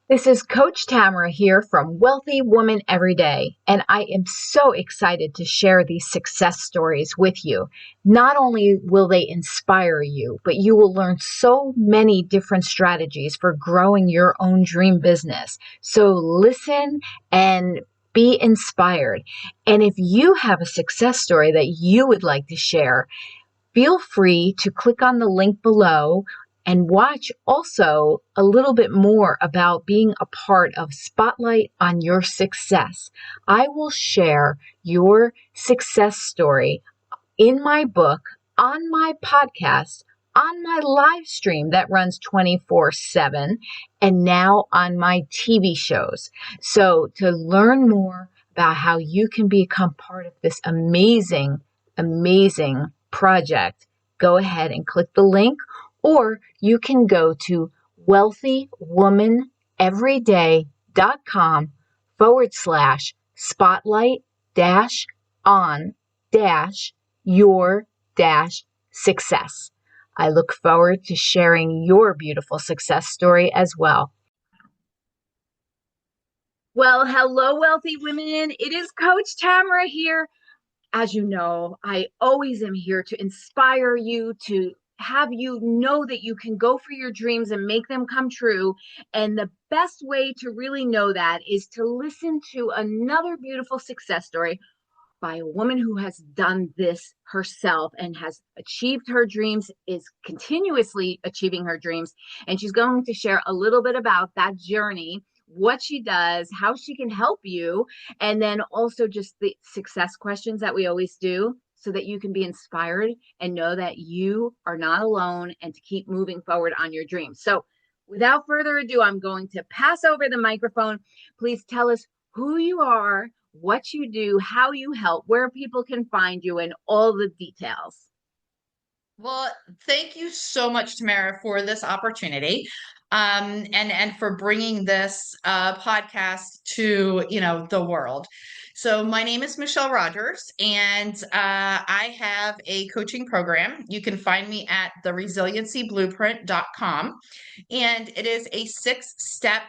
This is Coach Tamara here from Wealthy Woman Every Day, and I am so excited to share these success stories with you. Not only will they inspire you, but you will learn so many different strategies for growing your own dream business. So listen and be inspired. And if you have a success story that you would like to share, feel free to click on the link below and watch also a little bit more about being a part of Spotlight on Your Success. I will share your success story in my book, on my podcast, on my live stream that runs 24/7, and now on my TV shows. So to learn more about how you can become part of this amazing project, go ahead and click the link, or you can go to wealthywomaneveryday.com/spotlight dash on dash your dash success. I look forward to sharing your beautiful success story as well. Well, hello, wealthy women. It is Coach Tamara here. As you know, I always am here to inspire you, to have you know that you can go for your dreams and make them come true. And the best way to really know that is to listen to another beautiful success story by a woman who has done this herself and has achieved her dreams, is continuously achieving her dreams. And she's going to share a little bit about that journey, what she does, how she can help you, and then also just the success questions that we always do so that you can be inspired and know that you are not alone and to keep moving forward on your dreams. So without further ado, I'm going to pass over the microphone. Please tell us who you are, what you do, how you help, where people can find you, and all the details. Well, thank you so much, Tamara, for this opportunity, and for bringing this podcast to the world. So, my name is Michelle Rogers, and I have a coaching program. You can find me at theresiliencyblueprint.com, and it is a six-step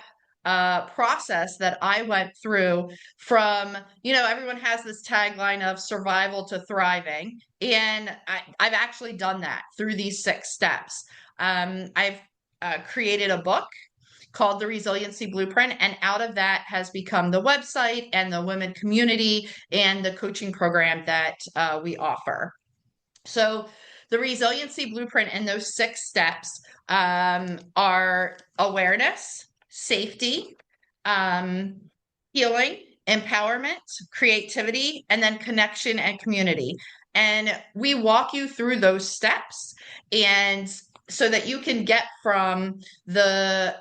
process that I went through from, everyone has this tagline of survival to thriving. And I've actually done that through these six steps. I've created a book called The Resiliency Blueprint, and out of that has become the website and the women community and the coaching program that we offer. So, the Resiliency Blueprint and those six steps are awareness, safety, um, healing, empowerment, creativity, and then connection and community. And we walk you through those steps, and so that you can get from the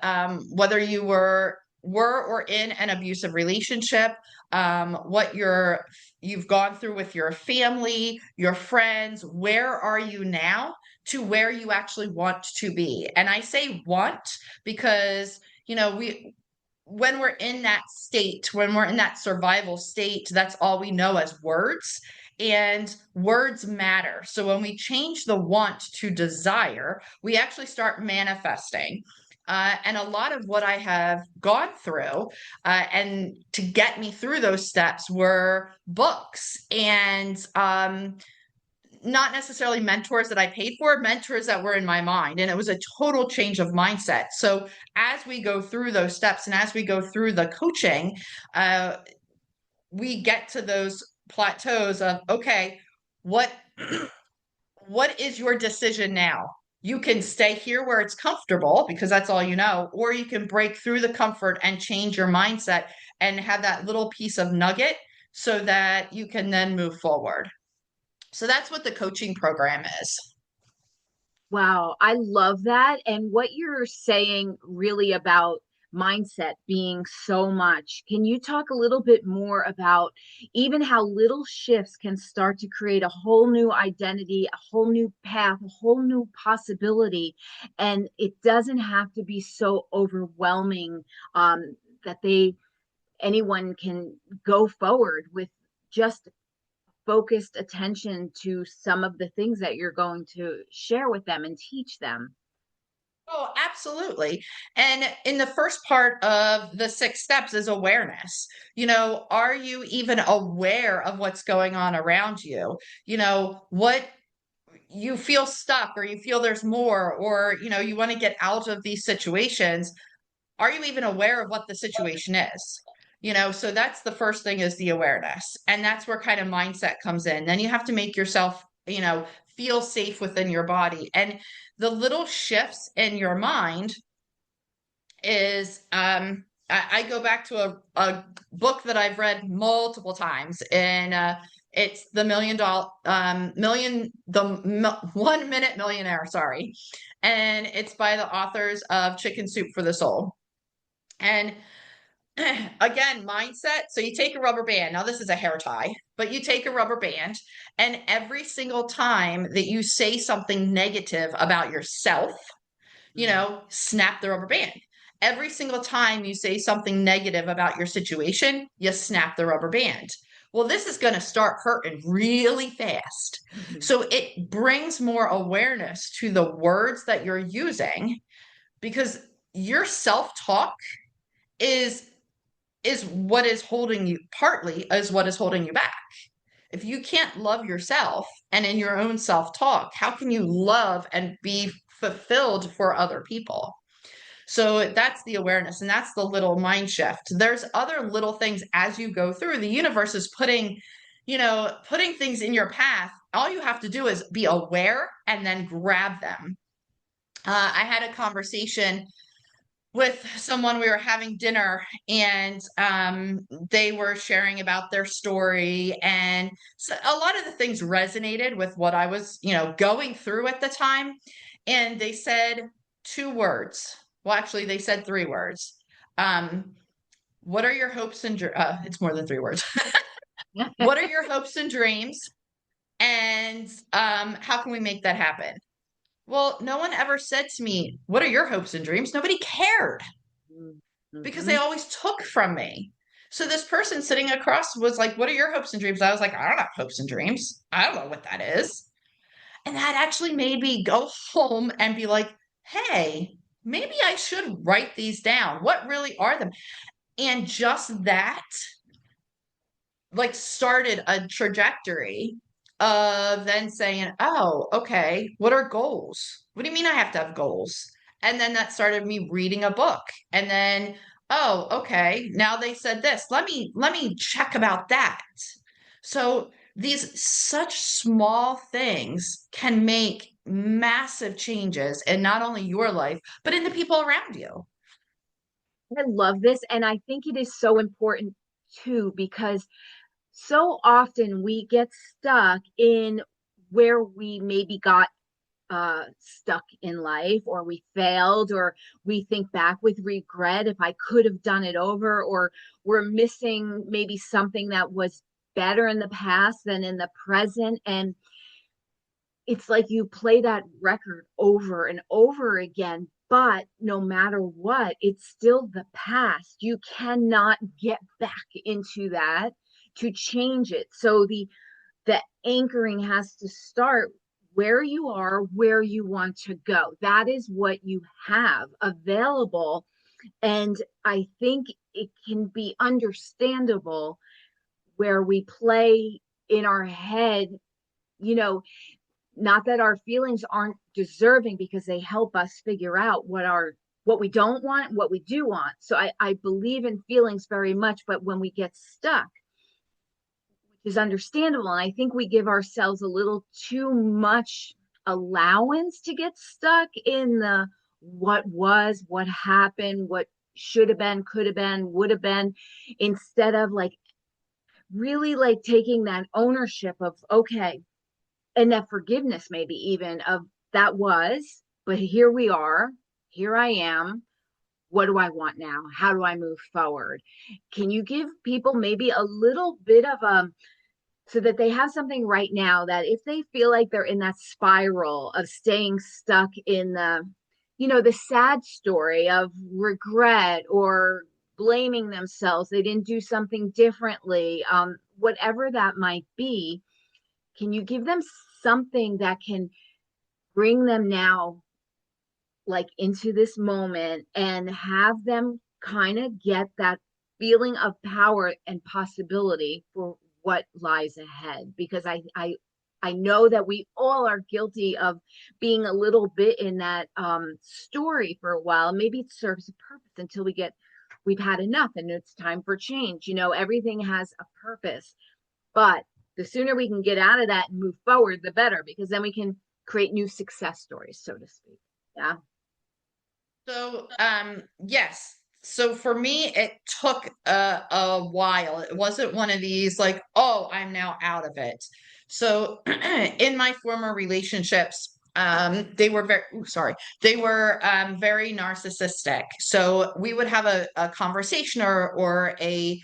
whether you were or in an abusive relationship, what you've gone through with your family, your friends, where are you now to where you actually want to be. And I say want because we when we're in that state, when we're in that survival state, that's all we know as words. And words matter. So when we change the want to desire, we actually start manifesting. And a lot of what I have gone through and to get me through those steps were books and not necessarily mentors that I paid for, mentors that were in my mind. And it was a total change of mindset. So as we go through those steps and as we go through the coaching, uh, we get to those plateaus of, okay, what what is your decision now? You can stay here where it's comfortable because that's all you know, or you can break through the comfort and change your mindset and have that little piece of nugget so that you can then move forward. So that's what the coaching program is. Wow, I love that. And what you're saying really about mindset being so much. Can you talk a little bit more about even how little shifts can start to create a whole new identity, a whole new path, a whole new possibility? And it doesn't have to be so overwhelming that anyone can go forward with just focused attention to some of the things that you're going to share with them and teach them. Oh, absolutely. And in the first part of the 6 steps is awareness. Are you even aware of what's going on around you? What you feel stuck or you feel there's more, or, you want to get out of these situations. Are you even aware of what the situation is? So that's the first thing, is the awareness. And that's where kind of mindset comes in. Then you have to make yourself, feel safe within your body. And the little shifts in your mind is I go back to a book that I've read multiple times, and it's the One Minute Millionaire, sorry. And it's by the authors of Chicken Soup for the Soul. And again, mindset. So you take a rubber band. Now, this is a hair tie, but you take a rubber band, and every single time that you say something negative about yourself, snap the rubber band. Every single time you say something negative about your situation, you snap the rubber band. Well, this is going to start hurting really fast. Mhm. So it brings more awareness to the words that you're using, because your self-talk is what is holding you, partly is what is holding you back. If you can't love yourself and in your own self-talk, how can you love and be fulfilled for other people? So that's the awareness, and that's the little mind shift. There's other little things as you go through. The universe is putting things in your path. All you have to do is be aware and then grab them. I had a conversation with someone. We were having dinner, and they were sharing about their story, and so a lot of the things resonated with what I was going through at the time. And they said 2 words. Well, actually they said 3 words. What are your hopes and it's more than 3 words. What are your hopes and dreams, and how can we make that happen? Well, no one ever said to me, what are your hopes and dreams? Nobody cared, because they Mhm. always took from me. So this person sitting across was like, what are your hopes and dreams? I was like, I don't have hopes and dreams. I don't know what that is. And that actually made me go home and be like, hey, maybe I should write these down. What really are them? And just that, like, started a trajectory of then saying, oh, okay, what are goals? What do you mean I have to have goals? And then that started me reading a book. And then, oh, okay, now they said this. Let me check about that. So these such small things can make massive changes in not only your life, but in the people around you. I love this. And I think it is so important too, because so often we get stuck in where we maybe got stuck in life, or we failed, or we think back with regret, if I could have done it over, or we're missing maybe something that was better in the past than in the present. And it's like you play that record over and over again, but no matter what, it's still the past. You cannot get back into that to change it. So the anchoring has to start where you are, where you want to go. That is what you have available. And I think it can be understandable where we play in our head, you know, not that our feelings aren't deserving, because they help us figure out what we don't want, what we do want. So I believe in feelings very much, but when we get stuck, which is understandable, and I think we give ourselves a little too much allowance to get stuck in the what was, what happened, what should have been, could have been, would have been, instead of like really like taking that ownership of, okay, and that forgiveness, maybe even of that was, but here we are, here I am. What do I want now? How do I move forward? Can you give people maybe a little bit of so that they have something right now, that if they feel like they're in that spiral of staying stuck in the sad story of regret, or blaming themselves, they didn't do something differently, whatever that might be, can you give them something that can bring them now like into this moment and have them kind of get that feeling of power and possibility for what lies ahead, because I know that we all are guilty of being a little bit in that story for a while. Maybe it serves a purpose until we've had enough and it's time for change. You know, everything has a purpose, but the sooner we can get out of that and move forward, the better, because then we can create new success stories, so to speak. Yeah. So, yes. So for me, it took a while. It wasn't one of these like, oh, I'm now out of it. So in my former relationships, they were very, ooh, sorry, they were very narcissistic. So we would have a conversation or a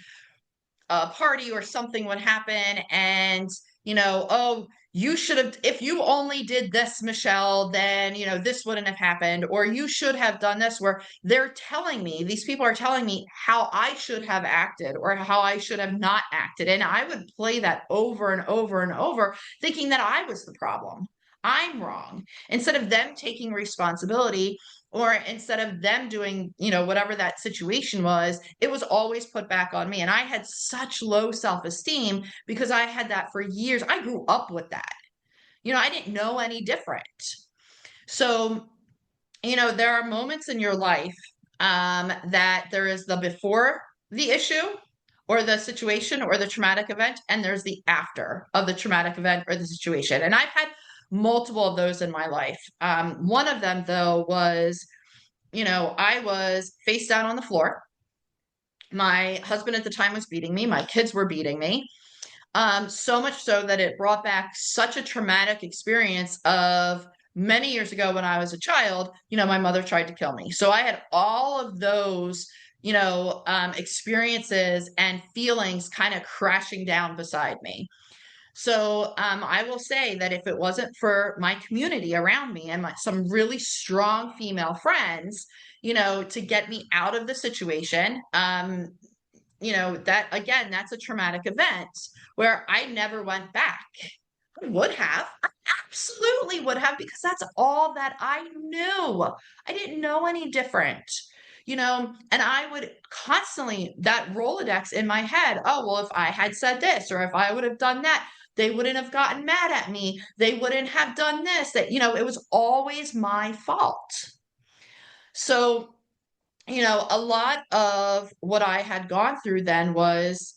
party or something would happen and oh, you should have, if you only did this, Michelle, then this wouldn't have happened, or you should have done this, where these people are telling me how I should have acted or how I should have not acted, and I would play that over and over and over, thinking that I was the problem, I'm wrong, instead of them taking responsibility, or instead of them doing whatever that situation was, it was always put back on me. And I had such low self-esteem because I had that for years. I grew up with that. I didn't know any different. So there are moments in your life that there is the before the issue or the situation or the traumatic event, and there's the after of the traumatic event or the situation. And I've had multiple of those in my life. One of them, though, was I was face down on the floor. My husband at the time was beating me. My kids were beating me. So much so that it brought back such a traumatic experience of many years ago when I was a child. My mother tried to kill me. So I had all of those, experiences and feelings kind of crashing down beside me. So I will say that if it wasn't for my community around me and some really strong female friends, to get me out of the situation, that again, that's a traumatic event where I never went back. I would have. I absolutely would have, because that's all that I knew. I didn't know any different. And I would constantly, that Rolodex in my head, oh, well, if I had said this or if I would have done that, they wouldn't have gotten mad at me. They wouldn't have done this. That, it was always my fault. So, a lot of what I had gone through then was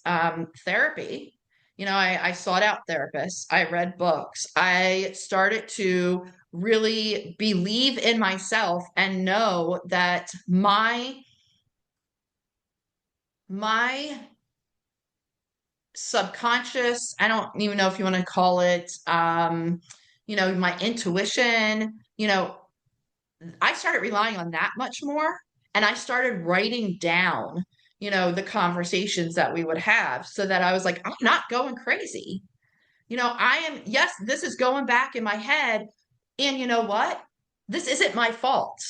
therapy. I sought out therapists. I read books. I started to really believe in myself and know that my subconscious, I don't even know if you want to call it, my intuition, I started relying on that much more. And I started writing down, the conversations that we would have, so that I was like, I'm not going crazy. I am, yes, this is going back in my head. And you know what? This isn't my fault.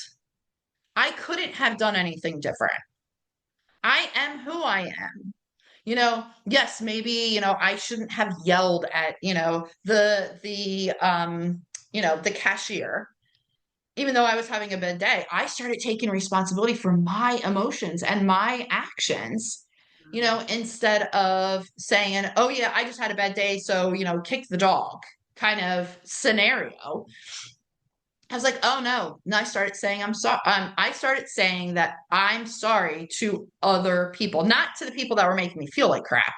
I couldn't have done anything different. I am who I am. Yes, maybe, I shouldn't have yelled at, the cashier. Even though I was having a bad day, I started taking responsibility for my emotions and my actions, instead of saying, oh, yeah, I just had a bad day, so, kick the dog kind of scenario. I was like, oh, no. And I started saying, I'm sorry. I started saying that I'm sorry to other people, not to the people that were making me feel like crap.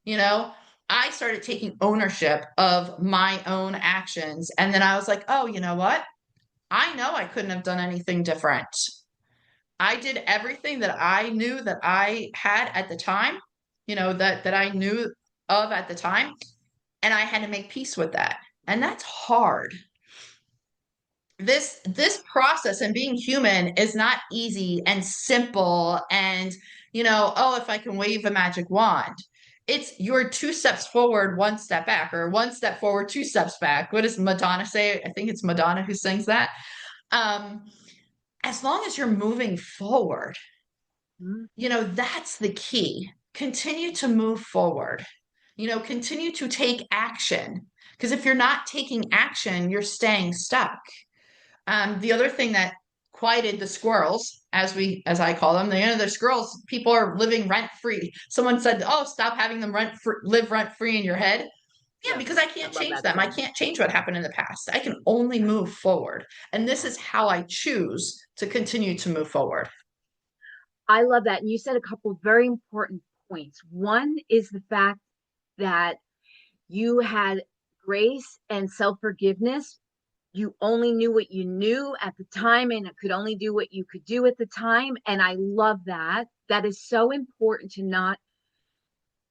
You know, I started taking ownership of my own actions. And then I was like, oh, you know what? I know I couldn't have done anything different. I did everything that I knew that I had at the time, that I knew of at the time, and I had to make peace with that. And that's hard. This process and being human is not easy and simple and, oh, if I can wave a magic wand. It's you're two steps forward, one step back, or one step forward, two steps back. What does Madonna say? I think it's Madonna who sings that. Um, as long as you're moving forward, Mhm. that's the key. Continue to move forward, continue to take action. Because if you're not taking action, you're staying stuck. The other thing that quieted the squirrels, as I call them, the squirrels, people are living rent free. Someone said, "Oh, stop having them live rent free in your head." Yeah, Yes, because I I can't love change that them. I saying. can't change what happened in the past. I can only move forward. And this is how I choose to continue to move forward. I love that. And you said a couple of very important points. One is the fact that you had grace and self forgiveness. You only knew what you knew at the time and could only do what you could do at the time. And I love that. That is so important to not,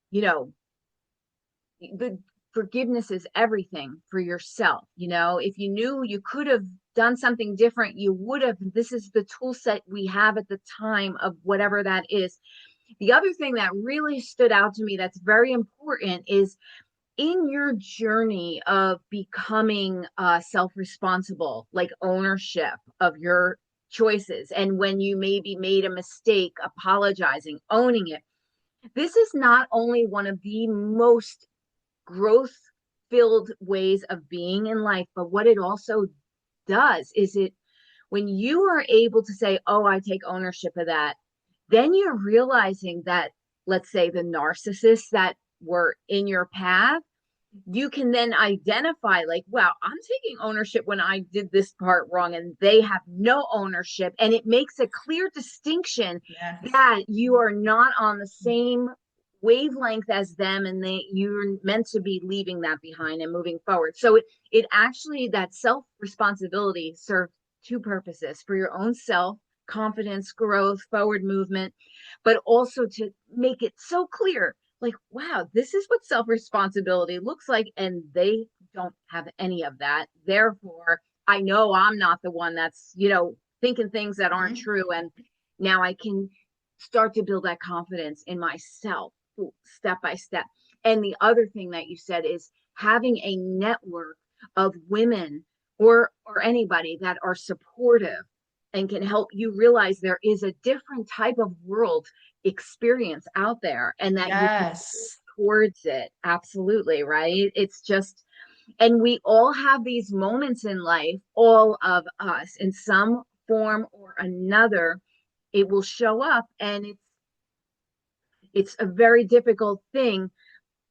you know, the forgiveness is everything for yourself. If you knew you could have done something different, you would have. This is the tool set we have at the time of whatever that is. The other thing that really stood out to me that's very important is in your journey of becoming self-responsible, like ownership of your choices, and when you maybe made a mistake, apologizing, owning it. This is not only one of the most growth filled ways of being in life, but what it also does is it when you are able to say, oh, I take ownership of that, then you're realizing that, let's say, the narcissists that were in your path, you can then identify, like, wow, I'm taking ownership when I did this part wrong, and they have no ownership. And it makes a clear distinction Yes. that you are not on the same wavelength as them, and you're meant to be leaving that behind and moving forward. So it actually, that self responsibility serves two purposes: for your own self confidence, growth, forward movement, but also to make it so clear, like, wow, this is what self responsibility looks like. And they don't have any of that. Therefore, I know I'm not the one that's, thinking things that aren't Mhm. true. And now I can start to build that confidence in myself step by step. And the other thing that you said is having a network of women or anybody that are supportive and can help you realize there is a different type of world experience out there and that you can move Yes. towards it. Absolutely, right? It's just, and we all have these moments in life, all of us, in some form or another. It will show up, and it's a very difficult thing,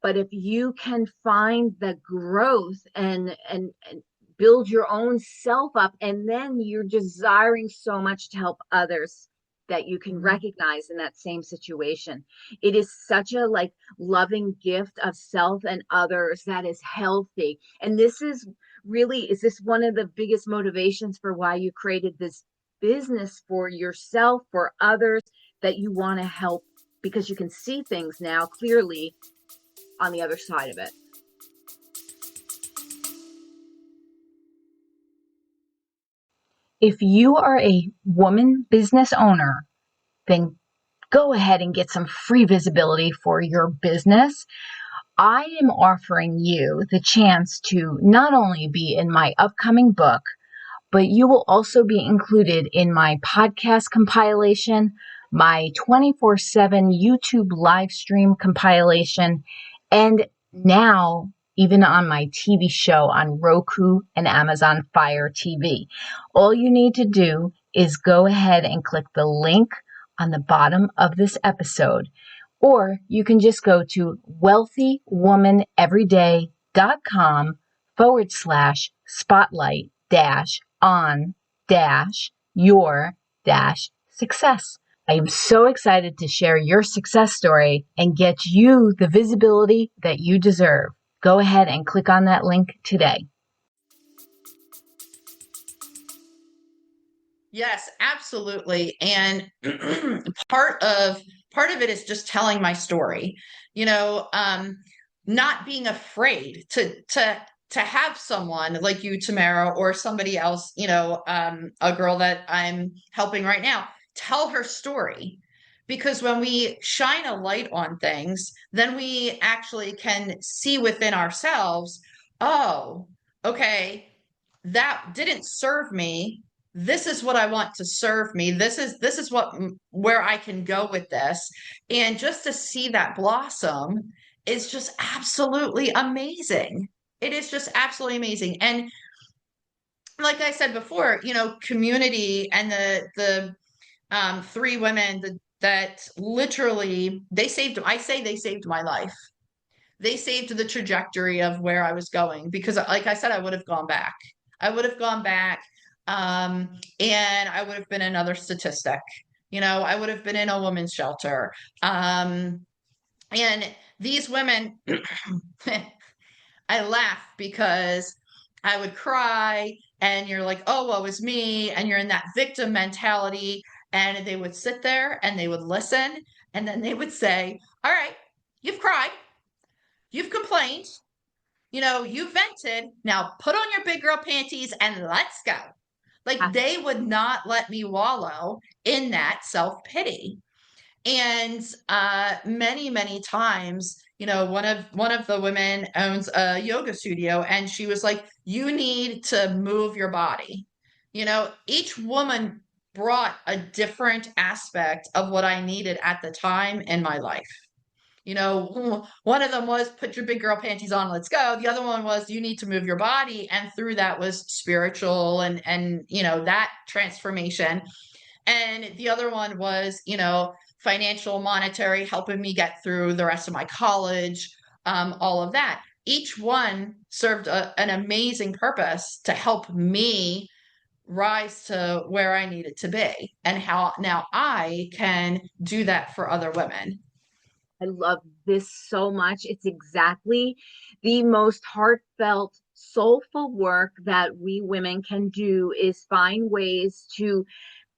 but if you can find the growth and build your own self up, and then you're desiring so much to help others that you can Mhm. recognize in that same situation, it is such a like loving gift of self and others that is healthy. And this is really, is this one of the biggest motivations for why you created this business for yourself, for others, that you want to help, because you can see things now clearly on the other side of it? If you are a woman business owner, then go ahead and get some free visibility for your business. I am offering you the chance to not only be in my upcoming book, but you will also be included in my podcast compilation, my 24/7 YouTube live stream compilation, and now even on my TV show on Roku and Amazon Fire TV. All you need to do is go ahead and click the link on the bottom of this episode, or you can just go to wealthywomaneveryday.com/spotlight dash on dash your dash success. I am so excited to share your success story and get you the visibility that you deserve. Go ahead and click on that link today. Yes, absolutely. And part of part of it is just telling my story. You know, not being afraid to have someone like you, Tamara, or somebody else, a girl that I'm helping right now, tell her story. Because when we shine a light on things, then we actually can see within ourselves, oh, okay, that didn't serve me. This is what I want to serve me. This is what where I can go with this. And just to see that blossom is just absolutely amazing. It is just absolutely amazing. And like I said before, community and the three women that literally I say they saved my life. They saved the trajectory of where I was going because, like I said, I would have gone back. I would have gone back, and I would have been another statistic. I would have been in a women's shelter. And these women, I laugh because I would cry, and you're like, oh, woe is me. And you're in that victim mentality. And they would sit there and they would listen. And then they would say, all right, you've cried, you've complained, you vented. Now put on your big girl panties and let's go. Like they would not let me wallow in that self pity. And many, many times, one of the women owns a yoga studio, and she was like, "You need to move your body." Each woman brought a different aspect of what I needed at the time in my life. One of them was put your big girl panties on, let's go. The other one was you need to move your body, and through that was spiritual and that transformation. And the other one was, financial, monetary, helping me get through the rest of my college, all of that. Each one served an amazing purpose to help me rise to where I needed to be and how now I can do that for other women. I love this so much. It's exactly the most heartfelt, soulful work that we women can do is find ways to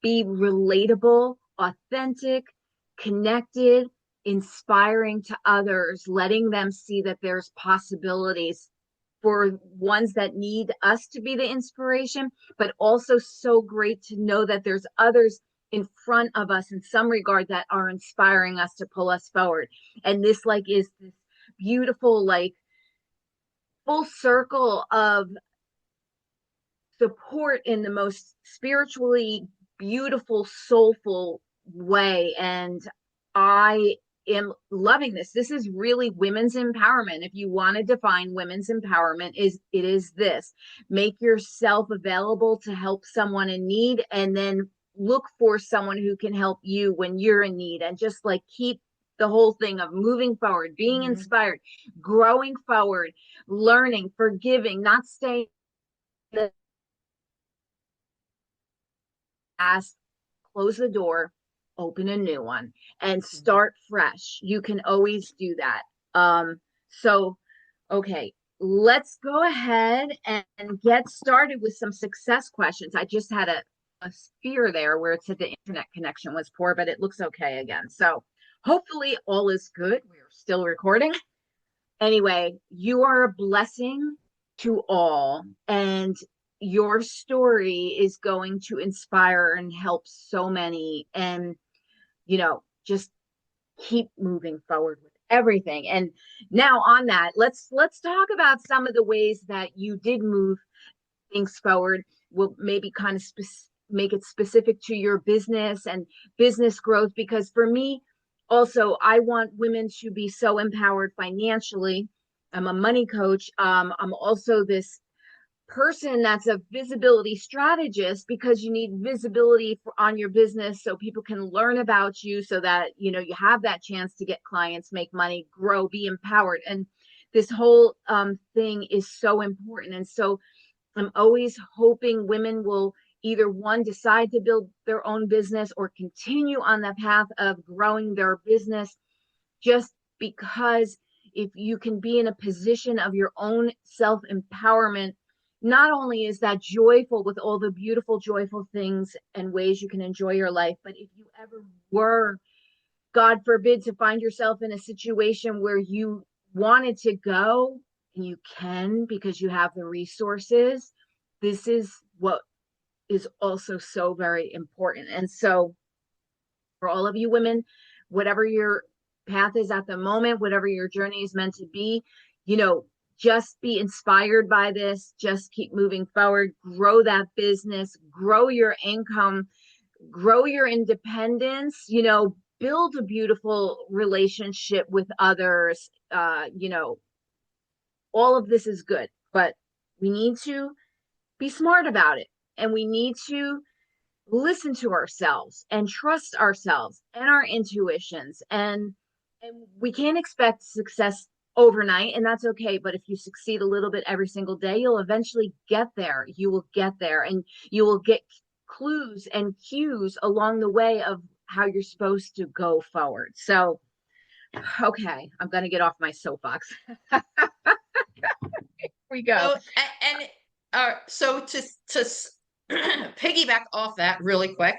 be relatable, authentic, connected, inspiring to others, letting them see that there's possibilities for ones that need us to be the inspiration, but also so great to know that there's others in front of us in some regard that are inspiring us to pull us forward. And this like is this beautiful like full circle of support in the most spiritually beautiful, soulful way. And I am loving this. This is really women's empowerment. If you want to define women's empowerment, it is this: make yourself available to help someone in need, and then look for someone who can help you when you're in need, and just like keep the whole thing of moving forward, being Mhm. inspired, growing forward, learning, forgiving, not staying in the past, close the door, open a new one, and start fresh. You can always do that. So, okay, let's go ahead and get started with some success questions. I just had a sphere there where it said the internet connection was poor, but it looks okay again. So, hopefully, all is good. We're still recording. Anyway, you are a blessing to all, and your story is going to inspire and help so many. And, just keep moving forward with everything. And now on that, let's talk about some of the ways that you did move things forward. We'll maybe kind of make it specific to your business and business growth, because for me also, I want women to be so empowered financially. I'm a money coach. I'm also this person that's a visibility strategist, because you need visibility on your business so people can learn about you, so that you have that chance to get clients, make money, grow, be empowered. And this whole thing is so important. And so I'm always hoping women will either one, decide to build their own business, or continue on the path of growing their business, just because if you can be in a position of your own self empowerment, not only is that joyful with all the beautiful, joyful things and ways you can enjoy your life, but if you ever were, God forbid, to find yourself in a situation where you wanted to go, and you can because you have the resources, this is what is also so very important. And so, for all of you women, whatever your path is at the moment, whatever your journey is meant to be, you know, just be inspired by this. Just keep moving forward, grow that business, grow your income, grow your independence, build a beautiful relationship with others. All of this is good, but we need to be smart about it. And we need to listen to ourselves and trust ourselves and our intuitions, and we can't expect success overnight, and that's okay. But if you succeed a little bit every single day, you'll eventually get there. You will get there, and you will get clues and cues along the way of how you're supposed to go forward. So okay, I'm going to get off my soapbox. Here we go. So and so to piggyback off that really quick,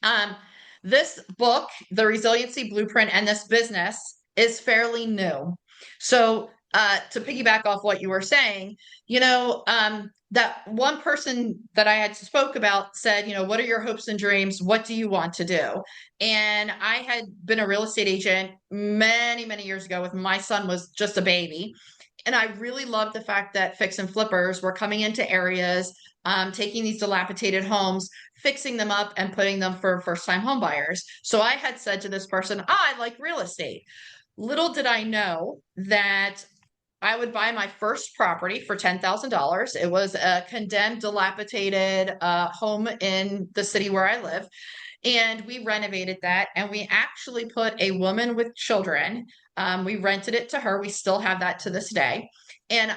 um, this book, The Resiliency Blueprint, and this business is fairly new. So to piggyback off what you were saying, that one person that I had spoke about said, what are your hopes and dreams? What do you want to do? And I had been a real estate agent many, many years ago when my son was just a baby. And I really loved the fact that fix and flippers were coming into areas, taking these dilapidated homes, fixing them up, and putting them for first-time home buyers. So I had said to this person, I like real estate. Little did I know that I would buy my first property for $10,000. It was a condemned, dilapidated home in the city where I live. And we renovated that, and we actually put a woman with children. We rented it to her. We still have that to this day. And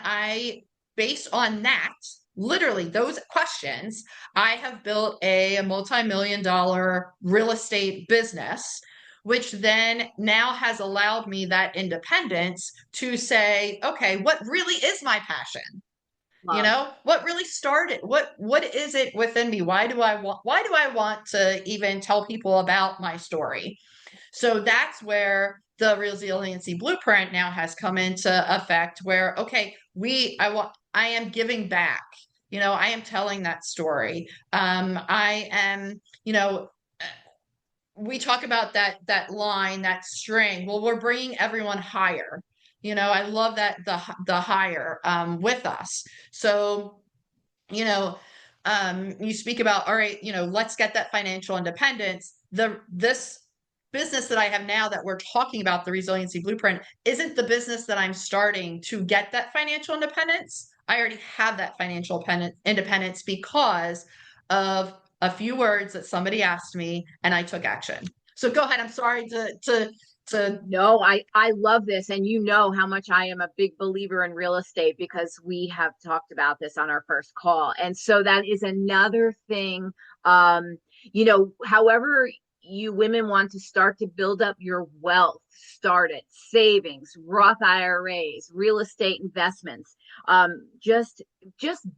based on that, literally those questions, I have built a multi-million dollar real estate business, which then now has allowed me that independence to say, okay, what really is my passion? Love. What really started, what is it within me? Why do I want to even tell people about my story? So that's where the resiliency blueprint now has come into effect, where okay, I am giving back. I am telling that story. I am, we talk about that line, that string. Well, we're bringing everyone higher. I love that the higher with us. So, you know, you speak about, all right, let's get that financial independence. This business that I have now that we're talking about, the resiliency blueprint, isn't the business that I'm starting to get that financial independence. I already have that financial independence because of a few words that somebody asked me and I took action. So go ahead. I'm sorry to No, I love this, and you know how much I am a big believer in real estate because we have talked about this on our first call. And so that is another thing. Um, however you women want to start to build up your wealth, start it. Savings, Roth IRAs, real estate investments. Just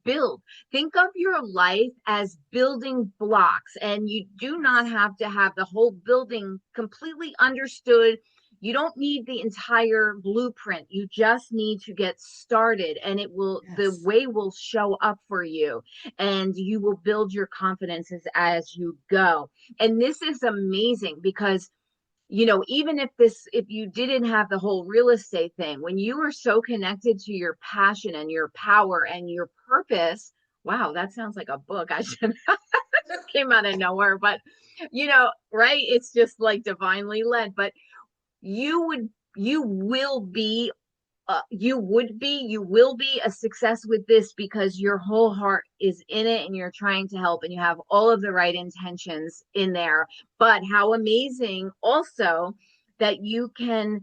build. Think of your life as building blocks, and you do not have to have the whole building completely understood. You don't need the entire blueprint. You just need to get started, and the yes. way will show up for you, and you will build your confidences as you go. And this is amazing because even if you didn't have the whole real estate thing, when you are so connected to your passion and your power and your purpose, wow, that sounds like a book. I should just came out of nowhere, but right? It's just like divinely led. But you would, you will be you will be a success with this because your whole heart is in it and you're trying to help and you have all of the right intentions in there. But how amazing also that you can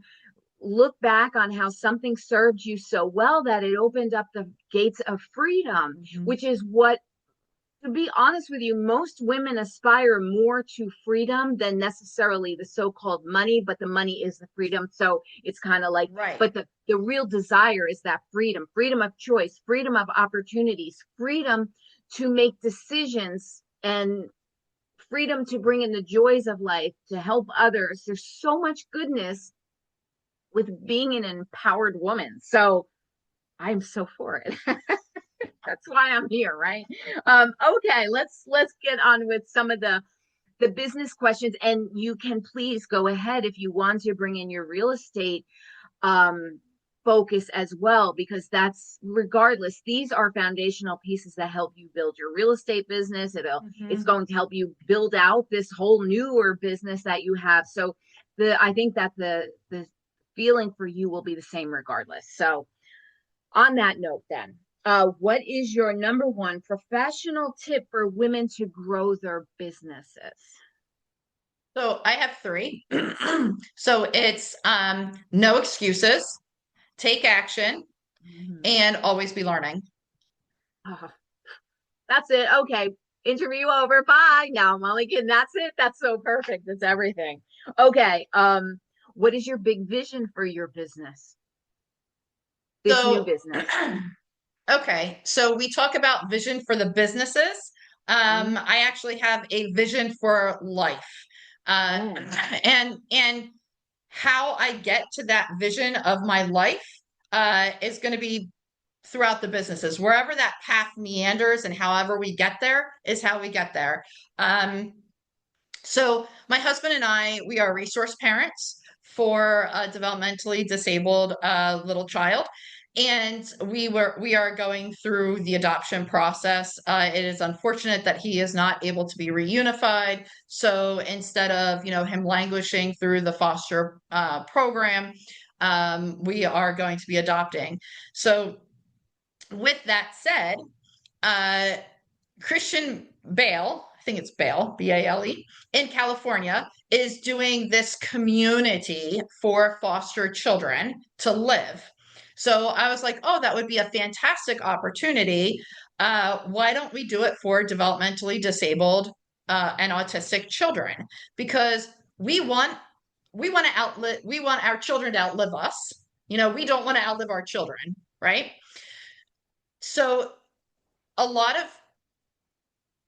look back on how something served you so well that it opened up the gates of freedom, Mhm. which is what, to be honest with you, most women aspire more to freedom than necessarily the so-called money, but the money is the freedom. So it's kind of like, Right. but the real desire is that freedom of choice, freedom of opportunities, freedom to make decisions, and freedom to bring in the joys of life, to help others. There's so much goodness with being an empowered woman. So I'm so for it. That's why I'm here, right? Okay, let's get on with some of the business questions, and you can please go ahead if you want to bring in your real estate um, focus as well, because that's, regardless, these are foundational pieces that help you build your real estate business. It's Mhm. going to help you build out this whole newer business that you have. So I think that the feeling for you will be the same regardless. So on that note, then. What is your number one professional tip for women to grow their businesses? So I have three. So it's no excuses, take action, Mhm. and always be learning. Ah, that's it. Okay. Interview over. Bye. Now I'm only kidding. That's it. That's so perfect. That's everything. Okay. What is your big vision for your business? This new So business. okay, so we talk about vision for the businesses. Mhm. I actually have a vision for life. Uh, Oh. and how I get to that vision of my life is going to be throughout the businesses. Wherever that path meanders and however we get there is how we get there. Um, so my husband and I, we are resource parents for a developmentally disabled little child. And we are going through the adoption process. It is unfortunate that he is not able to be reunified. So instead of him languishing through the foster program, we are going to be adopting. So with that said, uh, Christian Bale, I think it's Bale, Bale, in California, is doing this community for foster children to live. So I was like, oh, that would be a fantastic opportunity. Why don't we do it for developmentally disabled and autistic children? Because we want we want our children to outlive us. We don't want to outlive our children, right? So a lot of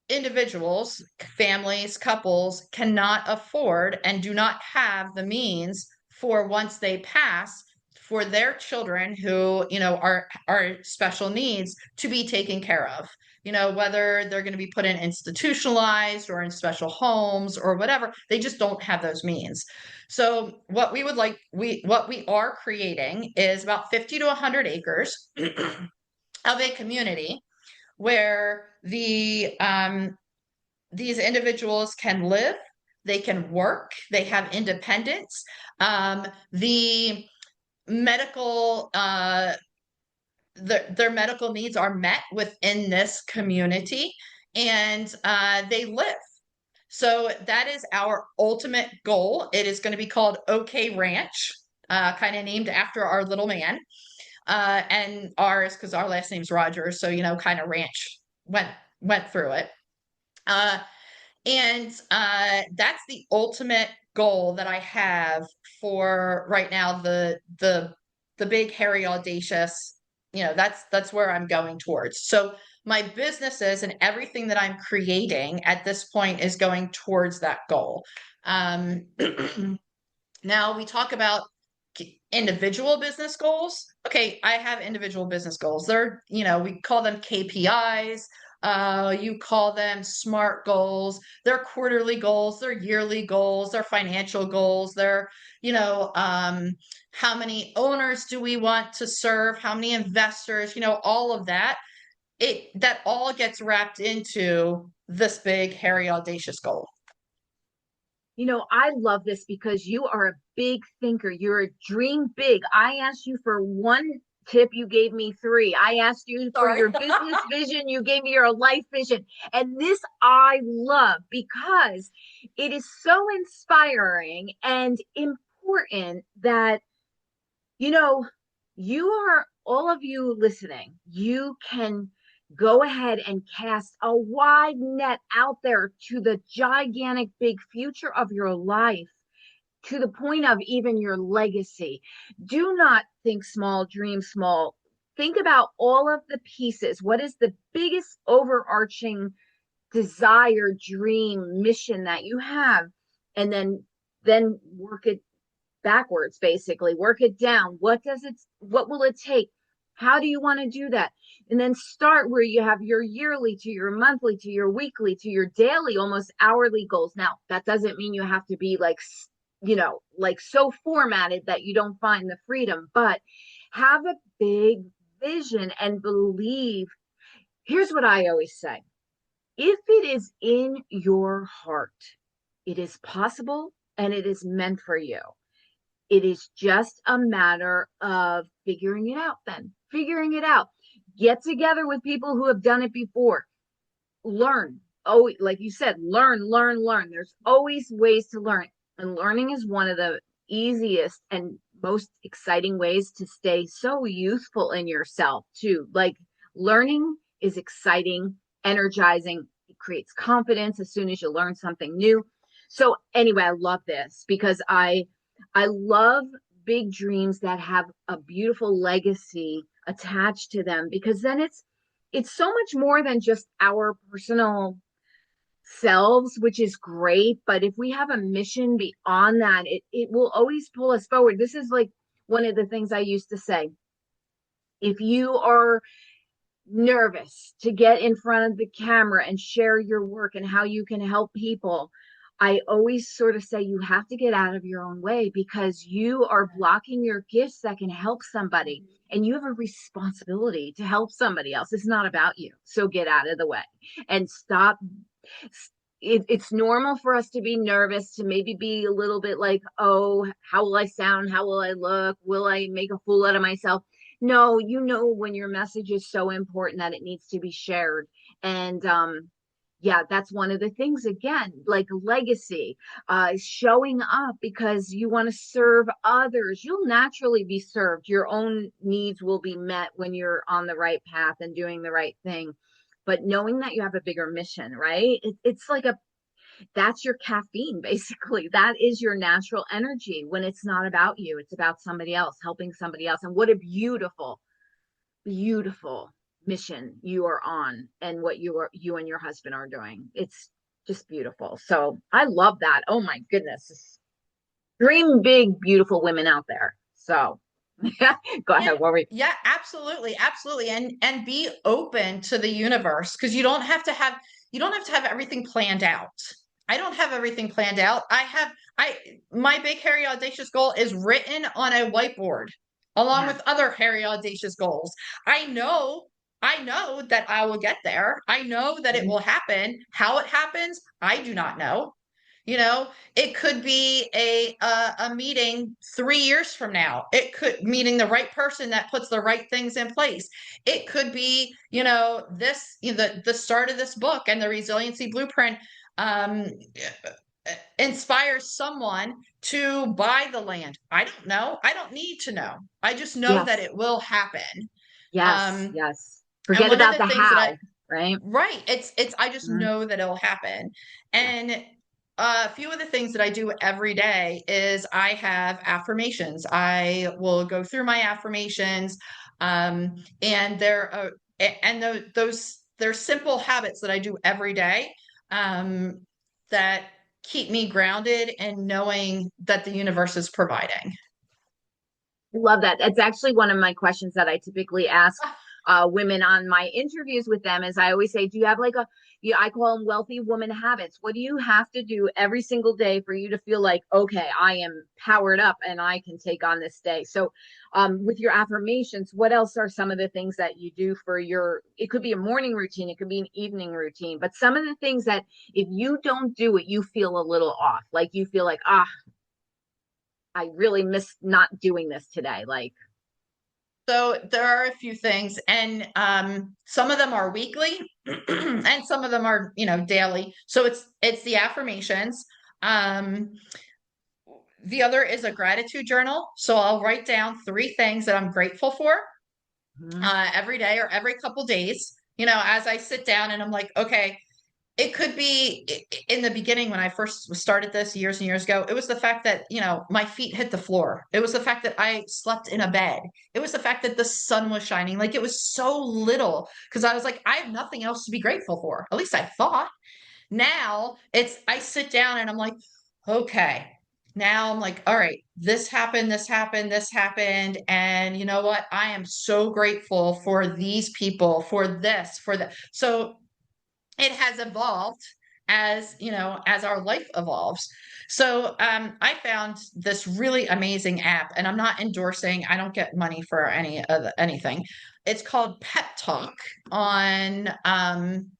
individuals, families, couples cannot afford and do not have the means for once they pass for their children who, are special needs to be taken care of. Whether they're going to be put in institutionalized or in special homes or whatever, they just don't have those means. So what we are creating is about 50 to 100 acres of a community where these individuals can live, they can work, they have independence. The medical their medical needs are met within this community, and they live. So that is our ultimate goal. It is going to be called OK Ranch, kind of named after our little man, and ours because our last name's Rogers. So kind of ranch went through it. Uh, and that's the ultimate goal that I have for right now. The big, hairy, audacious. That's where I'm going towards. So my businesses and everything that I'm creating at this point is going towards that goal. Um, Now we talk about individual business goals. Okay, I have individual business goals. They're, we call them KPIs. You call them SMART goals. They're quarterly goals. They're yearly goals. They're financial goals. They're, how many owners do we want to serve? How many investors? All of that. That all gets wrapped into this big, hairy, audacious goal. I love this because you are a big thinker. You're a dream big. I asked you for one tip, you gave me three. I asked you for Sorry. your business vision, you gave me your life vision. And this I love because it is so inspiring and important that, you know, you are all of you listening, you can go ahead and cast a wide net out there to the gigantic big future of your life, to the point of even your legacy. Do not think small, dream small. Think about all of the pieces. What is the biggest overarching desire, dream, mission that you have? And then work it backwards, basically. Work it down. What will it take? How do you want to do that? And then start where you have your yearly to your monthly to your weekly to your daily, almost hourly goals. Now, that doesn't mean you have to be like, like so formatted that you don't find the freedom, but have a big vision and believe. Here's what I always say: if it is in your heart, it is possible and it is meant for you. It is just a matter of figuring it out, then figuring it out. Get together with people who have done it before. Learn. Oh, like you said, learn. There's always ways to learn. And learning is one of the easiest and most exciting ways to stay so youthful in yourself, too. Like learning is exciting, energizing. It creates confidence as soon as you learn something new. So anyway, I love this because I love big dreams that have a beautiful legacy attached to them, because then it's so much more than just our personal selves, which is great. But if we have a mission beyond that, it will always pull us forward. This is like one of the things I used to say. If you are nervous to get in front of the camera and share your work and how you can help people, I always sort of say you have to get out of your own way, because you are blocking your gifts that can help somebody. And you have a responsibility to help somebody else. It's not about you. So get out of the way and stop. It's normal for us to be nervous, to maybe be a little bit like, oh, how will I sound? How will I look? Will I make a fool out of myself? No, you know, when your message is so important that it needs to be shared. And yeah, that's one of the things, again, like legacy, showing up because you want to serve others. You'll naturally be served. Your own needs will be met when you're on the right path and doing the right thing. But knowing that you have a bigger mission, right? It's like a that's your caffeine, basically. That is your natural energy when it's not about you, it's about somebody else, helping somebody else. And what a beautiful, beautiful mission you are on, and what you and your husband are doing. It's just beautiful. So I love that. Oh my goodness. Dream big, beautiful women out there. So go Yeah, ahead. What were you? yeah, absolutely, absolutely. And be open to the universe, because you don't have to have everything planned out. I don't have everything planned out. I my big hairy audacious goal is written on a whiteboard along Yeah. with other hairy audacious goals. I know that I will get there. I know that it Mhm. will happen. How it happens, I do not know. You know, it could be a meeting 3 years from now. It could meeting the right person that puts the right things in place. It could be, the start of this book and the resiliency blueprint um, inspires someone to buy the land. I don't know. I don't need to know. I just know that Yes. it will happen. Yes. Um, Yes. and Forget one of about the the things that I how, right? Right. It's I just Mhm. know that it'll happen. Yeah. And a few of the things that I do every day is I have affirmations. I will go through my affirmations, and they're simple habits that I do every day, um, that keep me grounded and knowing that the universe is providing. Love that. That's actually one of my questions that I typically ask women on my interviews with them. Is I always say, do you have like I call them wealthy woman habits. What do you have to do every single day for you to feel like, okay, I am powered up and I can take on this day? So, with your affirmations, what else are some of the things that you do for it could be a morning routine, it could be an evening routine, but some of the things that if you don't do it, you feel a little off, like you feel like, I really miss not doing this today. Like, So there are a few things, and some of them are weekly, and some of them are, daily. So it's the affirmations. Um, the other is a gratitude journal. So I'll write down 3 things that I'm grateful for mhm. every day or every couple days. As I sit down and I'm like, okay, it could be in the beginning when I first started this years and years ago. It was the fact that, my feet hit the floor. It was the fact that I slept in a bed. It was the fact that the sun was shining. Like it was so little because I was like, I have nothing else to be grateful for. At least I thought. Now I sit down and I'm like, okay. Now I'm like, all right, this happened, this happened, this happened. And you know what? I am so grateful for these people, for this, for that. So it has evolved as our life evolves. So I found this really amazing app, and I'm not endorsing, I don't get money for anything. It's called Pep Talk on am,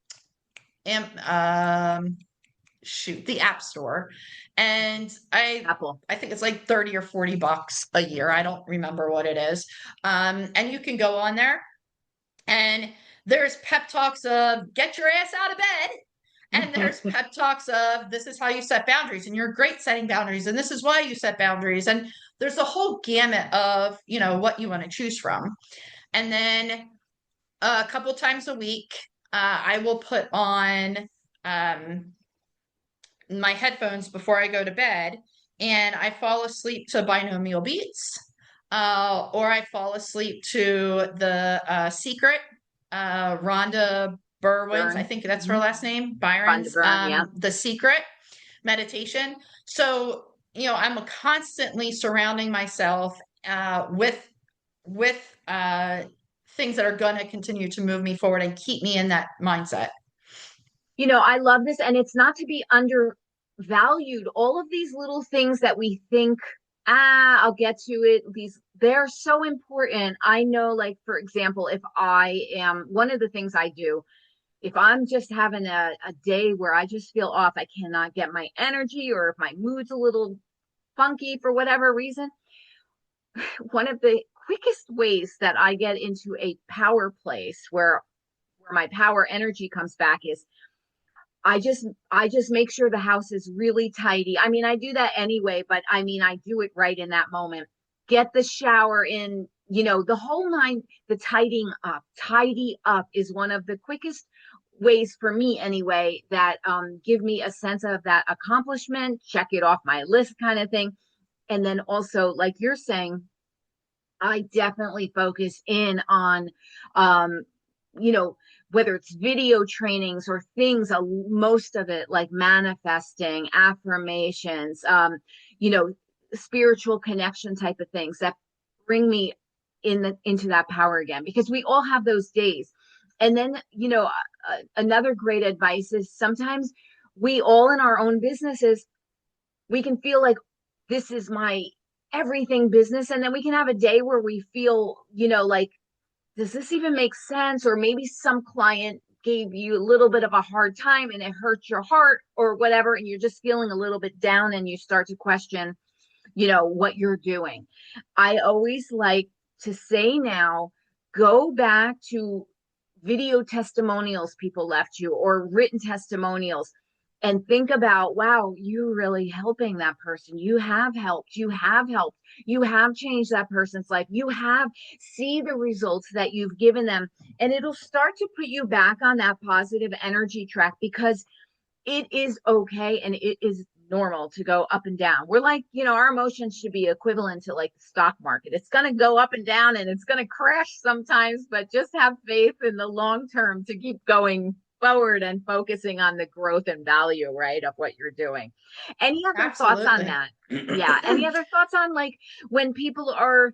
the App Store. And Apple. I think it's like 30 or 40 bucks a year. I don't remember what it is. And you can go on there And there's pep talks of get your ass out of bed. And there's pep talks of this is how you set boundaries and you're great setting boundaries. And this is why you set boundaries. And there's a whole gamut of, what you want to choose from. And then a couple times a week, I will put on um, my headphones before I go to bed, and I fall asleep to Binomial Beats, or I fall asleep to the Secret, Rhonda Berwin's, I Burn. think that's her last name, Fun to Byron's, burn. Yeah. The Secret meditation. So, I'm constantly surrounding myself with things that are going to continue to move me forward and keep me in that mindset. I love this, and it's not to be undervalued. All of these little things that we think, I'll get to it, they're so important. I know, like, for example, if I am, one of the things I do, if I'm just having a day where I just feel off, I cannot get my energy, or if my mood's a little funky for whatever reason, one of the quickest ways that I get into a power place where my power energy comes back is I just make sure the house is really tidy. I mean, I do that anyway, but I mean, I do it right in that moment. Get the shower in, the whole nine, the tidying up. Tidy up is one of the quickest ways for me anyway that give me a sense of that accomplishment, check it off my list kind of thing. And then also, like you're saying, I definitely focus in on, um, you know, whether it's video trainings or things, most of it like manifesting, affirmations, you know, spiritual connection type of things that bring me into that power again, because we all have those days. And then, another great advice is sometimes we all in our own businesses, we can feel like this is my everything business. And then we can have a day where we feel, like, does this even make sense? Or maybe some client gave you a little bit of a hard time and it hurt your heart or whatever. And you're just feeling a little bit down and you start to question, what you're doing. I always like to say now, go back to video testimonials people left you or written testimonials and think about, wow, you're really helping that person. You have helped, you have changed that person's life. You have see the results that you've given them. And it'll start to put you back on that positive energy track, because it is okay and it is normal to go up and down. We're like, our emotions should be equivalent to like the stock market. It's going to go up and down and it's going to crash sometimes, but just have faith in the long term to keep going forward and focusing on the growth and value, right, of what you're doing. Any other thoughts on Absolutely. that? Yeah. Any other thoughts on, like, when people are,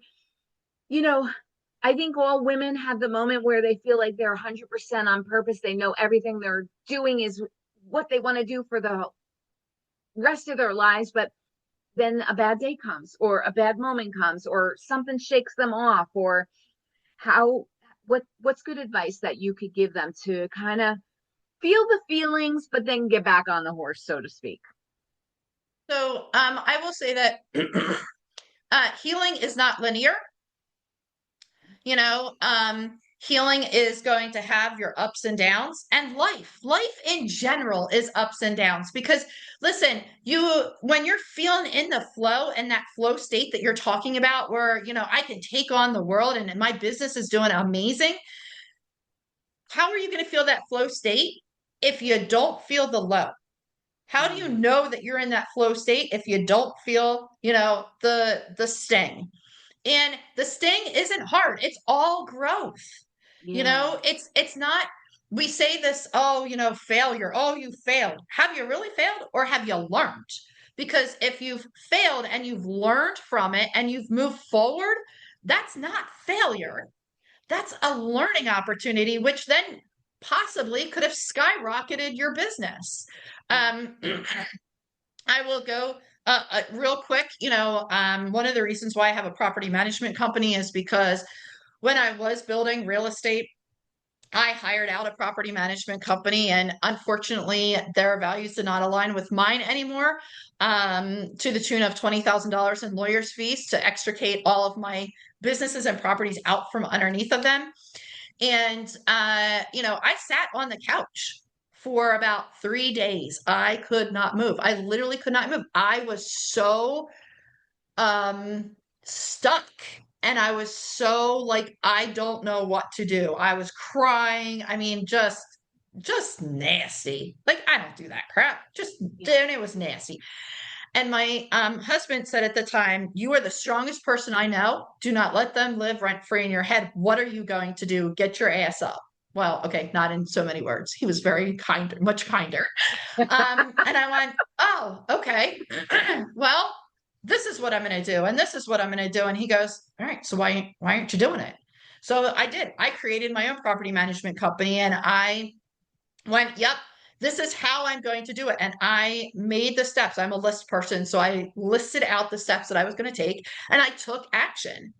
you know, I think all women have the moment where they feel like they're 100% on purpose. They know everything they're doing is what they want to do for the rest of their lives, but then a bad day comes or a bad moment comes or something shakes them off. Or how what's good advice that you could give them to kind of feel the feelings but then get back on the horse, so to speak? So I will say that healing is not linear. Healing is going to have your ups and downs, and life in general is ups and downs, because listen, when you're feeling in the flow and that flow state that you're talking about, where, I can take on the world and my business is doing amazing. How are you going to feel that flow state if you don't feel the low? How do you know that you're in that flow state if you don't feel, the sting? And the sting isn't hard. It's all growth. Yeah. It's not, we say this, oh, failure. Oh, you failed. Have you really failed, or have you learned? Because if you've failed and you've learned from it and you've moved forward, that's not failure. That's a learning opportunity, which then possibly could have skyrocketed your business. Um, I will go real quick. One of the reasons why I have a property management company is because when I was building real estate, I hired out a property management company, and unfortunately, their values did not align with mine anymore, to the tune of $20,000 in lawyers' fees to extricate all of my businesses and properties out from underneath of them. And, I sat on the couch for about 3 days. I could not move. I literally could not move. I was so stuck, and I was so like, I don't know what to do. I was crying. I mean, just nasty. Like, I don't do that crap. Just Yeah. and it was nasty. And my husband said at the time, "You are the strongest person I know. Do not let them live rent free in your head. What are you going to do? Get your ass up." Well, okay, not in so many words. He was very kind, much kinder. And I went, "Oh, okay. Well, this is what I'm going to do, and this is what I'm going to do." And he goes, "All right, so why aren't you doing it?" So I did. I created my own property management company, and I went, "Yep, this is how I'm going to do it." And I made the steps. I'm a list person, so I listed out the steps that I was going to take, and I took action.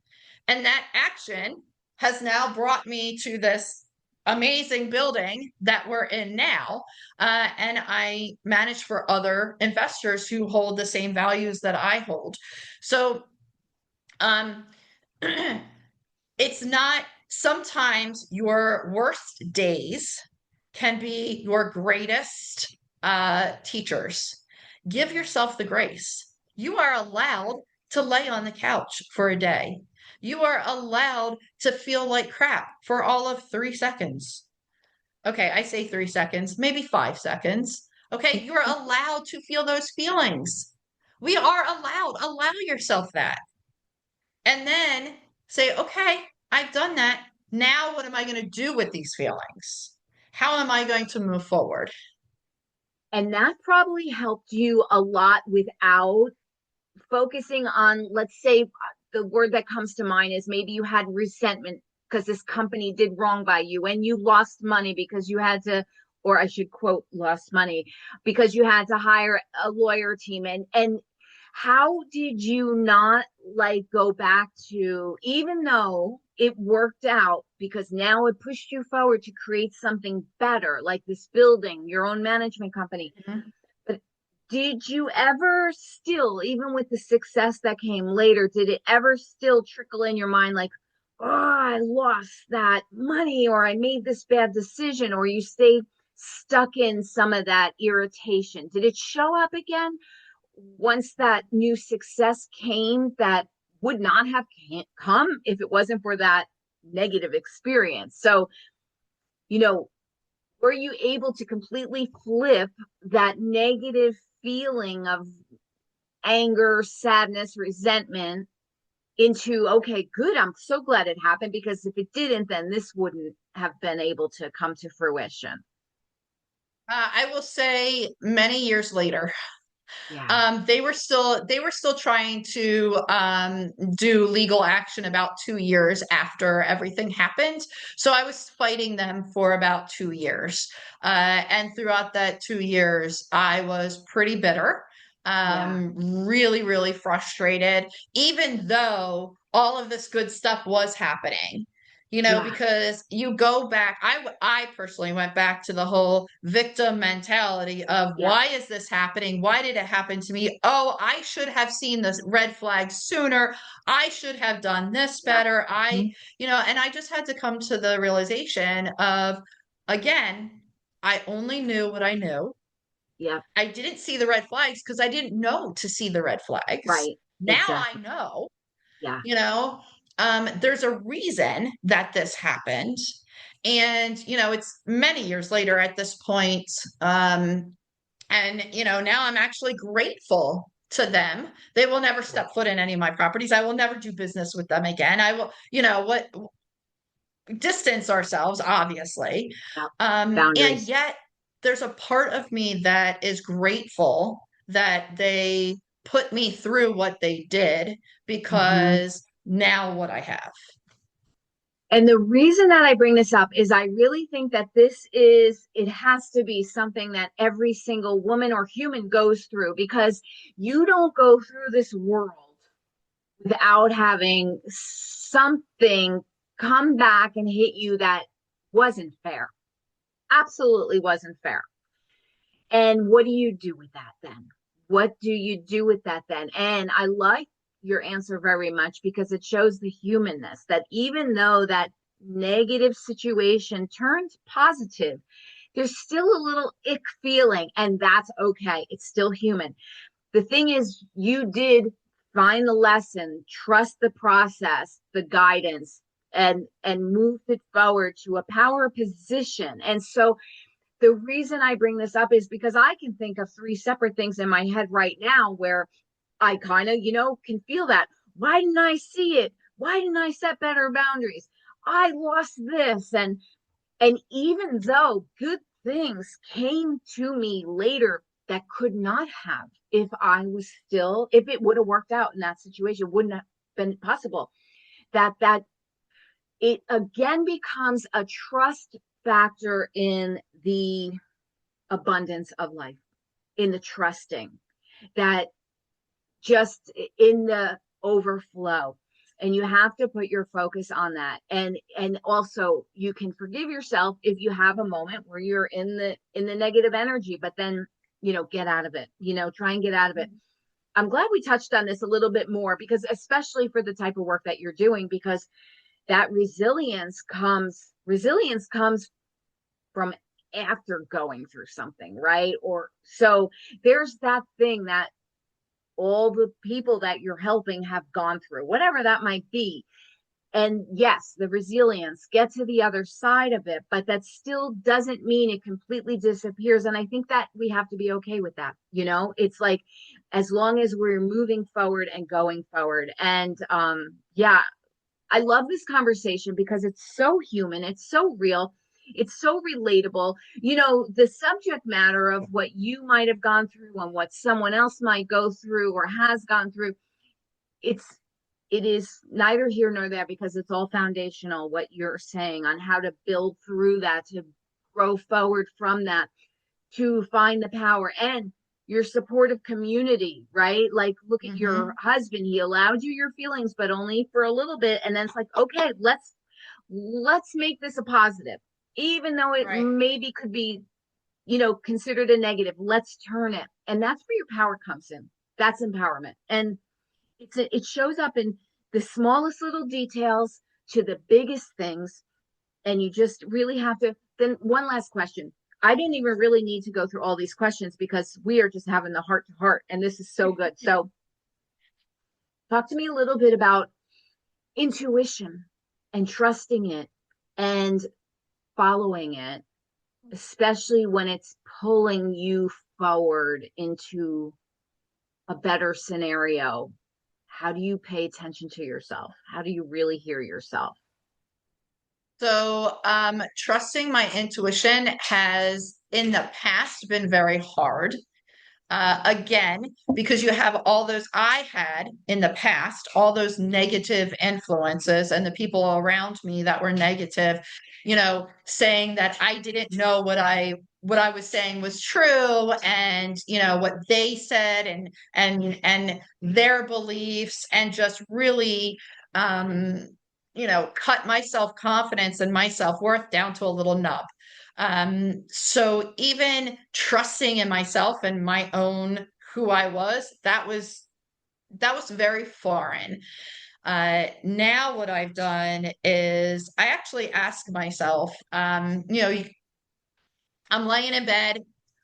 And that action has now brought me to this amazing building that we're in now. And I manage for other investors who hold the same values that I hold. So, um, it's not, sometimes your worst days can be your greatest teachers. Give yourself the grace. You are allowed to lay on the couch for a day. You are allowed to feel like crap for all of 3 seconds. Okay, I say 3 seconds, maybe 5 seconds. Okay, you're allowed to feel those feelings. We are allowed. Allow yourself that. And then say, okay, I've done that. Now, what am I going to do with these feelings? How am I going to move forward? And that probably helped you a lot without focusing on, let's say, the word that comes to mind is maybe you had resentment because this company did wrong by you and you lost money because you had to, or I should quote, lost money because you had to hire a lawyer team. And how did you not like go back to, even though it worked out because now it pushed you forward to create something better, like this building, your own management company. Mhm. But did you ever still, even with the success that came later, did it ever still trickle in your mind like, oh, I lost that money or I made this bad decision, or you stayed stuck in some of that irritation? Did it show up again once that new success came that would not have come if it wasn't for that negative experience? So, you know, were you able to completely flip that negative feeling of anger, sadness, resentment into, okay, good, I'm so glad it happened, because if it didn't, then this wouldn't have been able to come to fruition? I will say many years later, Yeah. they were still trying to do legal action about 2 years after everything happened. So I was fighting them for about 2 years, and throughout that 2 years, I was pretty bitter, Yeah. really, really frustrated, even though all of this good stuff was happening. Yeah. Because you go back, I personally went back to the whole victim mentality of, Yeah. why is this happening? Why did it happen to me? Oh, I should have seen this red flag sooner. I should have done this Yeah. better. Mhm. And I just had to come to the realization of, again, I only knew what I knew. Yeah. I didn't see the red flags because I didn't know to see the red flags. Right. Now I Exactly. know. Yeah. you know there's a reason that this happened. And it's many years later at this point. And now I'm actually grateful to them. They will never Yeah. step foot in any of my properties. I will never do business with them again. I will, what, distance ourselves, obviously. Yeah. And Boundaries. yet there's a part of me that is grateful that they put me through what they did, Mhm. because now what I have. And the reason that I bring this up is I really think that it has to be something that every single woman or human goes through, because you don't go through this world without having something come back and hit you that wasn't fair. Absolutely wasn't fair. And what do you do with that then? What do you do with that then? And I like your answer very much because it shows the humanness that even though that negative situation turns positive, there's still a little ick feeling, and that's okay. It's still human. The thing is, you did find the lesson, trust the process, the guidance, and move it forward to a power position. And so the reason I bring this up is because I can think of three separate things in my head right now where I kind of, can feel that. Why didn't I see it? Why didn't I set better boundaries? I lost this. And even though good things came to me later that could not have, if it would have worked out in that situation, wouldn't have been possible. That it again becomes a trust factor in the abundance of life, in the trusting, that just in the overflow. And you have to put your focus on that. And also you can forgive yourself if you have a moment where you're in the negative energy, but then get out of it, try and get out of it. I'm glad we touched on this a little bit more, because especially for the type of work that you're doing, because that resilience comes from after going through something, right? Or so there's that thing that all the people that you're helping have gone through, whatever that might be. And yes, the resilience, get to the other side of it, but that still doesn't mean it completely disappears. And I think that we have to be okay with that. It's like, as long as we're moving forward and going forward. And yeah, I love this conversation because it's so human, it's so real, it's so relatable. The subject matter of what you might have gone through and what someone else might go through or has gone through, it's it is neither here nor there, because it's all foundational, what you're saying on how to build through that, to grow forward from that, to find the power, and your supportive community, right? Like, look at your Mm-hmm. husband. He allowed you your feelings, but only for a little bit. And then it's like, okay, let's make this a positive, even though it Right. maybe could be, considered a negative. Let's turn it. And that's where your power comes in. That's empowerment. And it shows up in the smallest little details to the biggest things. And you just really have to. Then one last question. I didn't even really need to go through all these questions because we are just having the heart to heart, and this is so good. So talk to me a little bit about intuition and trusting it and following it, especially when it's pulling you forward into a better scenario. How do you pay attention to yourself? How do you really hear yourself? So, trusting my intuition has in the past been very hard. Again, because you have all those, I had in the past, all those negative influences and the people around me that were negative, saying that I didn't know what I was saying was true, and what they said, and their beliefs, and just really cut my self-confidence and my self-worth down to a little nub. So even trusting in myself and my own who I was, that was very foreign. Now what I've done is I actually ask myself, I'm laying in bed,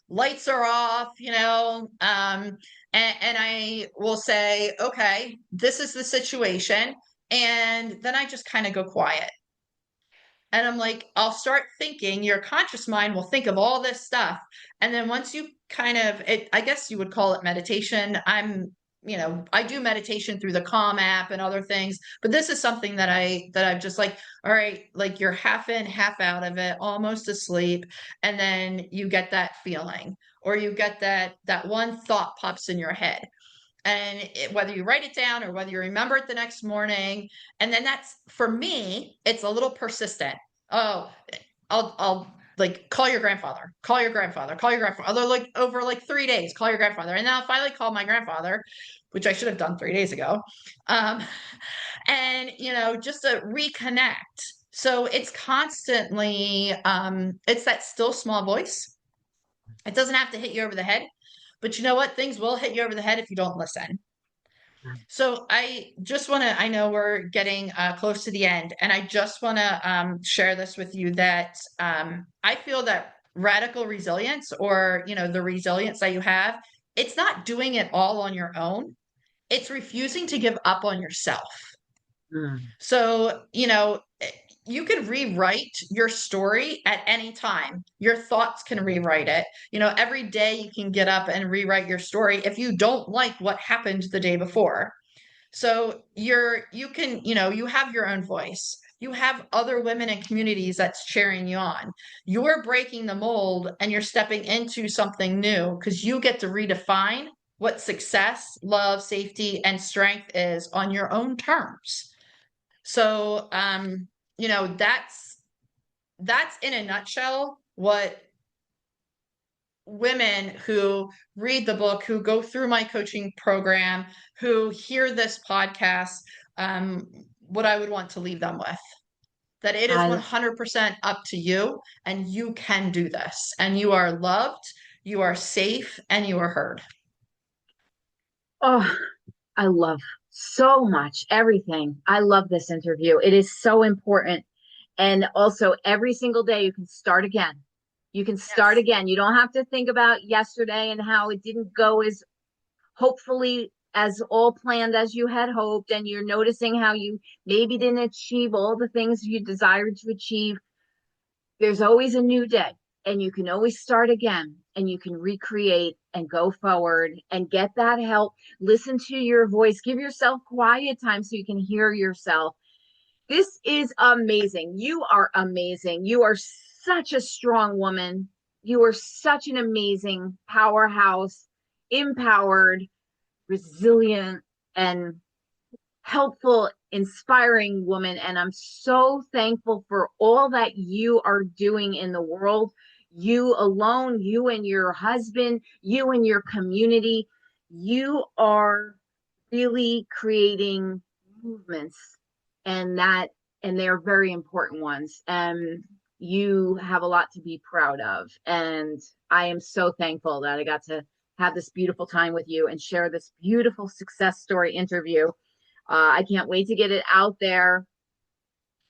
lights are off, and I will say, okay, this is the situation. And then I just kind of go quiet. And I'm like, I'll start thinking, your conscious mind will think of all this stuff. And then once you kind of, I guess you would call it meditation. I do meditation through the Calm app and other things, but this is something that I'm just like, all right, like you're half in, half out of it, almost asleep. And then you get that feeling, or you get that one thought pops in your head. And whether you write it down or whether you remember it the next morning, and then that's, for me, it's a little persistent. Oh, I'll like call your grandfather, call your grandfather, call your grandfather, like over like 3 days, call your grandfather. And then I'll finally call my grandfather, which I should have done 3 days ago. Um, and just to reconnect. So it's constantly, it's that still small voice. It doesn't have to hit you over the head, but you know what? Things will hit you over the head if you don't listen. So I just want to, I know we're getting close to the end, and I just want to share this with you that I feel that radical resilience, or, the resilience that you have, it's not doing it all on your own. It's refusing to give up on yourself. Mm. So, you can rewrite your story at any time. Your thoughts can rewrite it. Every day you can get up and rewrite your story if you don't like what happened the day before. So you have your own voice. You have other women and communities that's cheering you on. You're breaking the mold and you're stepping into something new because you get to redefine what success, love, safety, and strength is on your own terms. So, that's in a nutshell what women who read the book, who go through my coaching program, who hear this podcast, um, what I would want to leave them with. That it is I 100% up to you, and you can do this, and you are loved, you are safe, and you are heard. oh, I love so much everything. I love this interview. It is so important. And also, every single day, you can start again. You can start Yes. again. You don't have to think about yesterday and how it didn't go as hopefully as all planned as you had hoped. And you're noticing how you maybe didn't achieve all the things you desired to achieve. There's always a new day, and you can always start again, and you can recreate and go forward and get that help. Listen to your voice, give yourself quiet time so you can hear yourself. This is amazing. You are amazing. You are such a strong woman. You are such an amazing powerhouse, empowered, resilient, and helpful, inspiring woman. And I'm so thankful for all that you are doing in the world. You alone, you and your husband, you and your community, you are really creating movements, and they're very important ones. And you have a lot to be proud of. And I am so thankful that I got to have this beautiful time with you and share this beautiful success story interview. I can't wait to get it out there.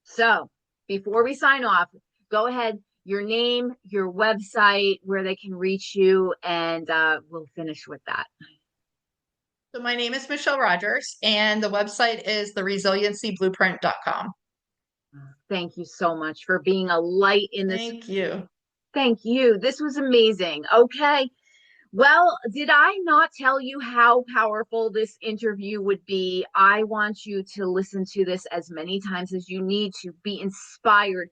So before we sign off, go ahead, your name, your website, where they can reach you, and we'll finish with that. So my name is Michelle Rogers, and the website is theresiliencyblueprint.com. Thank you so much for being a light in this. Thank you. Thank you. This was amazing. Okay. Well, did I not tell you how powerful this interview would be? I want you to listen to this as many times as you need to be inspired,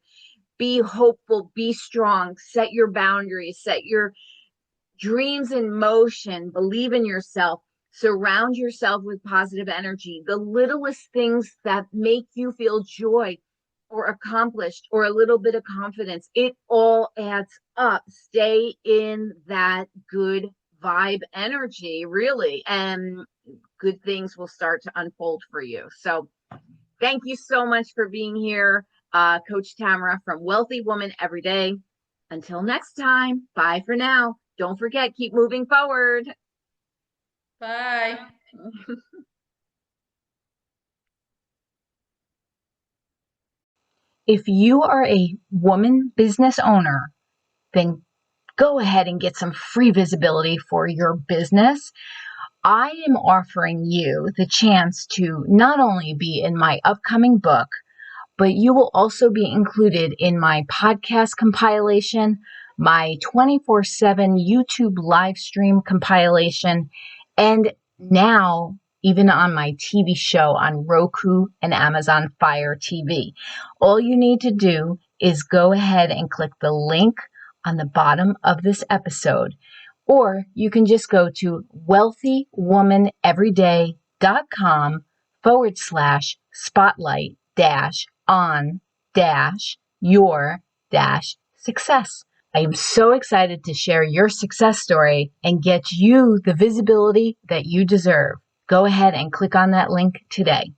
be hopeful, be strong, set your boundaries, set your dreams in motion, believe in yourself, surround yourself with positive energy. The littlest things that make you feel joy or accomplished or a little bit of confidence, it all adds up. Stay in that good vibe energy, really, and good things will start to unfold for you. So thank you so much for being here, Coach Tamara from Wealthy Woman Every Day. Until next time, bye for now. Don't forget, keep moving forward. Bye. If you are a woman business owner, then go ahead and get some free visibility for your business. I am offering you the chance to not only be in my upcoming book, but you will also be included in my podcast compilation, my 24/7 YouTube live stream compilation, and now even on my TV show on Roku and Amazon Fire TV. All you need to do is go ahead and click the link on the bottom of this episode, or you can just go to wealthywomaneveryday.com/spotlight on your success. I am so excited to share your success story and get you the visibility that you deserve. Go ahead and click on that link today.